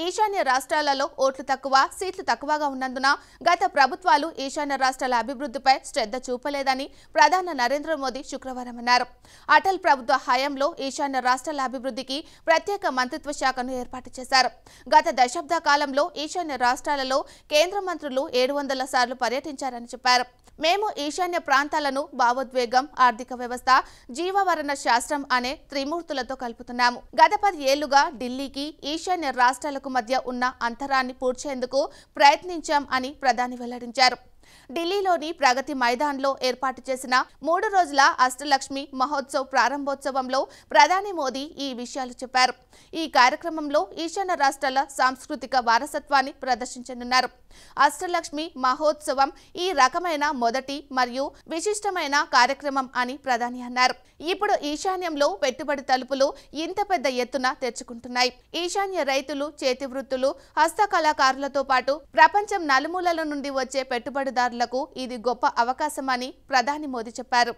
ఈశాన్య రాష్ట్రాలలో ఓట్లు తక్కువ, సీట్లు తక్కువగా ఉన్నందున గత ప్రభుత్వాలు ఈశాన్య రాష్ట్రాల అభివృద్ధిపై శ్రద్ధ చూపలేదని ప్రధాని నరేంద్ర మోదీ శుక్రవారం అన్నారు. అటల్ ప్రభుత్వ హయాంలో ఈశాన్య రాష్ట్రాల అభివృద్ధికి ప్రత్యేక మంత్రిత్వ శాఖను ఏర్పాటు చేశారు. గత దశాబ్ద కాలంలో ఈశాన్య రాష్ట్రాలలో కేంద్ర మంత్రులు 700 సార్లు పర్యటించారని చెప్పారు. మేము ఈశాన్య ప్రాంతాలను భావోద్వేగం, ఆర్థిక వ్యవస్థ, జీవవరణ శాస్త్రం అనే త్రిమూర్తులతో కలుపుతున్నాము. గత 10 ఏళ్లుగా ఢిల్లీకి, ఈశాన్య రాష్ట్రాలకు మధ్య ఉన్న అంతరాన్ని పూడ్చేందుకు ప్రయత్నించాం అని ప్రధాని వెల్లడించారు. ఢిల్లీలోని ప్రగతి మైదాన్లో ఏర్పాటు చేసిన 3 రోజుల అష్టలక్ష్మి మహోత్సవ్ ప్రారంభోత్సవంలో ప్రధాని మోదీ ఈ విషయాలు చెప్పారు. ఈ కార్యక్రమంలో ఈశాన్య రాష్ట్రాల సాంస్కృతిక వారసత్వాన్ని ప్రదర్శించనున్నారు. అష్టలక్ష్మి మహోత్సవం ఈ రకమైన మొదటి మరియు విశిష్టమైన కార్యక్రమం అని ప్రధాని అన్నారు. ఇప్పుడు ఈశాన్యంలో పెట్టుబడి తలుపులు ఇంత పెద్ద ఎత్తున తెరుచుకుంటున్నాయి. ఈశాన్య రైతులు, చేతి వృత్తులు, హస్తకళాకారులతో పాటు ప్రపంచం నలుమూలల నుండి వచ్చే పెట్టుబడిదారులకు ఇది గొప్ప అవకాశమని ప్రధాని మోదీ చెప్పారు.